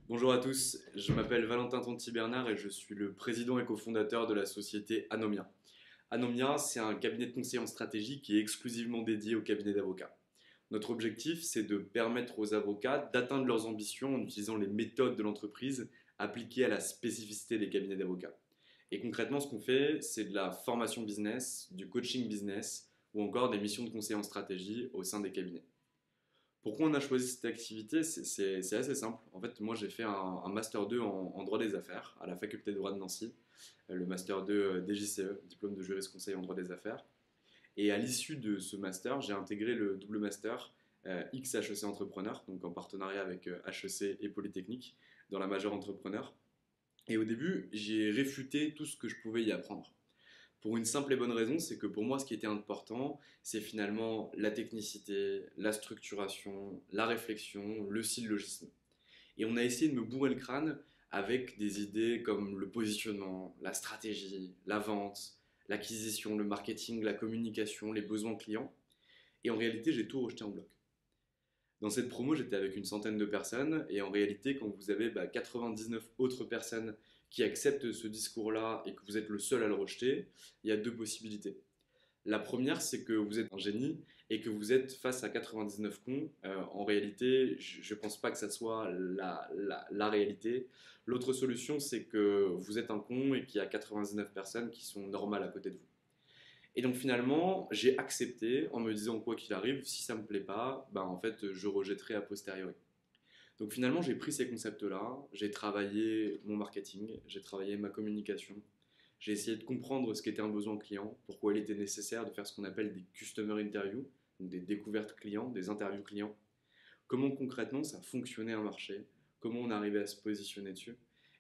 Bonjour à tous, je m'appelle Valentin Tonti-Bernard et je suis le président et cofondateur de la société Anomia. Anomia, c'est un cabinet de conseil en stratégie qui est exclusivement dédié aux cabinets d'avocats. Notre objectif, c'est de permettre aux avocats d'atteindre leurs ambitions en utilisant les méthodes de l'entreprise appliquées à la spécificité des cabinets d'avocats. Et concrètement, ce qu'on fait, c'est de la formation business, du coaching business ou encore des missions de conseil en stratégie au sein des cabinets. Pourquoi on a choisi cette activité? C'est assez simple. En fait, moi, j'ai fait un Master 2 en droit des affaires à la faculté de droit de Nancy, le Master 2 DJCE, diplôme de jurisconseil en droit des affaires. Et à l'issue de ce Master, j'ai intégré le double Master XHEC Entrepreneur, donc en partenariat avec HEC et Polytechnique, dans la majeure entrepreneur. Et au début, j'ai réfuté tout ce que je pouvais y apprendre. Pour une simple et bonne raison, c'est que pour moi, ce qui était important, c'est finalement la technicité, la structuration, la réflexion, le syllogisme. Et on a essayé de me bourrer le crâne avec des idées comme le positionnement, la stratégie, la vente, l'acquisition, le marketing, la communication, les besoins clients. Et en réalité, j'ai tout rejeté en bloc. Dans cette promo, j'étais avec une centaine de personnes et en réalité, quand vous avez 99 autres personnes qui acceptent ce discours-là et que vous êtes le seul à le rejeter, il y a deux possibilités. La première, c'est que vous êtes un génie et que vous êtes face à 99 cons. En réalité, je ne pense pas que ça soit la réalité. L'autre solution, c'est que vous êtes un con et qu'il y a 99 personnes qui sont normales à côté de vous. Et donc finalement, j'ai accepté en me disant quoi qu'il arrive, si ça me plaît pas, en fait, je rejetterai a posteriori. Donc finalement, j'ai pris ces concepts-là, j'ai travaillé mon marketing, j'ai travaillé ma communication, j'ai essayé de comprendre ce qu'était un besoin client, pourquoi il était nécessaire de faire ce qu'on appelle des customer interviews, donc des découvertes clients, des interviews clients, comment concrètement ça fonctionnait un marché, comment on arrivait à se positionner dessus.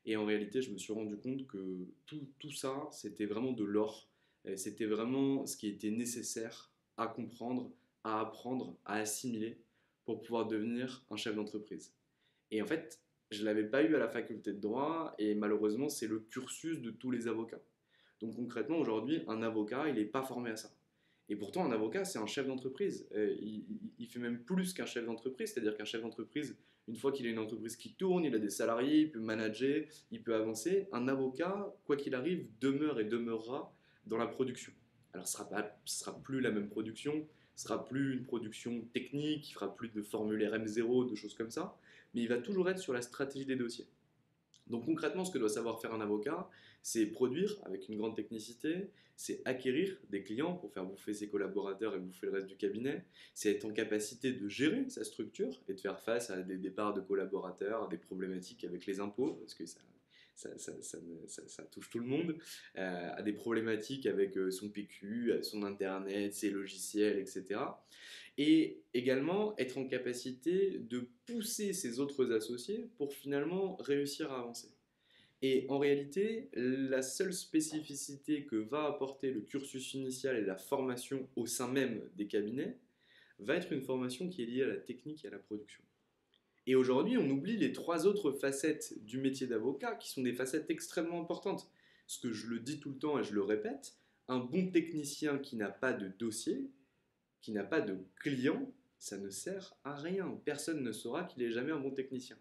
Et en réalité, je me suis rendu compte que tout ça, c'était vraiment de l'or. C'était vraiment ce qui était nécessaire à comprendre, à apprendre, à assimiler pour pouvoir devenir un chef d'entreprise. Et en fait, je ne l'avais pas eu à la faculté de droit et malheureusement, c'est le cursus de tous les avocats. Donc concrètement, aujourd'hui, un avocat, il n'est pas formé à ça. Et pourtant, un avocat, c'est un chef d'entreprise. Il fait même plus qu'un chef d'entreprise, c'est-à-dire qu'un chef d'entreprise, une fois qu'il a une entreprise qui tourne, il a des salariés, il peut manager, il peut avancer. Un avocat, quoi qu'il arrive, demeure et demeurera dans la production. Alors, ce sera plus la même production, ce sera plus une production technique, il fera plus de formulaire M0, de choses comme ça, mais il va toujours être sur la stratégie des dossiers. Donc concrètement, ce que doit savoir faire un avocat, c'est produire avec une grande technicité, c'est acquérir des clients pour faire bouffer ses collaborateurs et bouffer le reste du cabinet, c'est être en capacité de gérer sa structure et de faire face à des départs de collaborateurs, à des problématiques avec les impôts, parce que ça touche tout le monde, à des problématiques avec son PQ, son internet, ses logiciels, etc. Et également être en capacité de pousser ses autres associés pour finalement réussir à avancer. Et en réalité, la seule spécificité que va apporter le cursus initial et la formation au sein même des cabinets va être une formation qui est liée à la technique et à la production. Et aujourd'hui, on oublie les trois autres facettes du métier d'avocat qui sont des facettes extrêmement importantes. Ce que je le dis tout le temps et je le répète, un bon technicien qui n'a pas de dossier, qui n'a pas de client, ça ne sert à rien. Personne ne saura qu'il est jamais un bon technicien.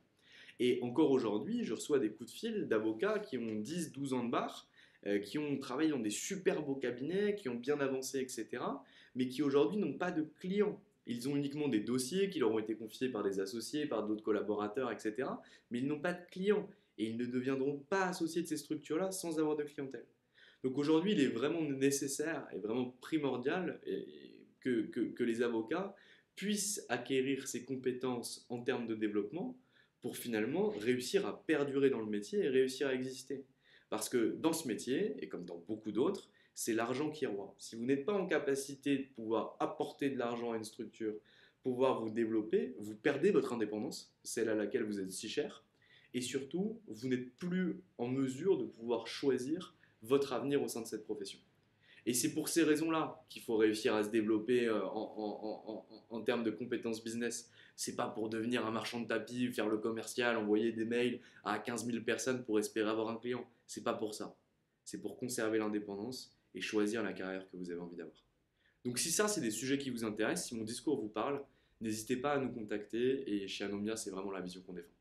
Et encore aujourd'hui, je reçois des coups de fil d'avocats qui ont 10, 12 ans de bar, qui ont travaillé dans des super beaux cabinets, qui ont bien avancé, etc., mais qui aujourd'hui n'ont pas de clients. Ils ont uniquement des dossiers qui leur ont été confiés par des associés, par d'autres collaborateurs, etc., mais ils n'ont pas de clients. Et ils ne deviendront pas associés de ces structures-là sans avoir de clientèle. Donc aujourd'hui, il est vraiment nécessaire et vraiment primordial que les avocats puissent acquérir ces compétences en termes de développement pour finalement réussir à perdurer dans le métier et réussir à exister. Parce que dans ce métier, et comme dans beaucoup d'autres, c'est l'argent qui est roi. Si vous n'êtes pas en capacité de pouvoir apporter de l'argent à une structure, pouvoir vous développer, vous perdez votre indépendance, celle à laquelle vous êtes si cher, et surtout, vous n'êtes plus en mesure de pouvoir choisir votre avenir au sein de cette profession. Et c'est pour ces raisons-là qu'il faut réussir à se développer en termes de compétences business. C'est pas pour devenir un marchand de tapis, faire le commercial, envoyer des mails à 15 000 personnes pour espérer avoir un client. C'est pas pour ça. C'est pour conserver l'indépendance et choisir la carrière que vous avez envie d'avoir. Donc si ça, c'est des sujets qui vous intéressent, si mon discours vous parle, n'hésitez pas à nous contacter et chez Anomia, c'est vraiment la vision qu'on défend.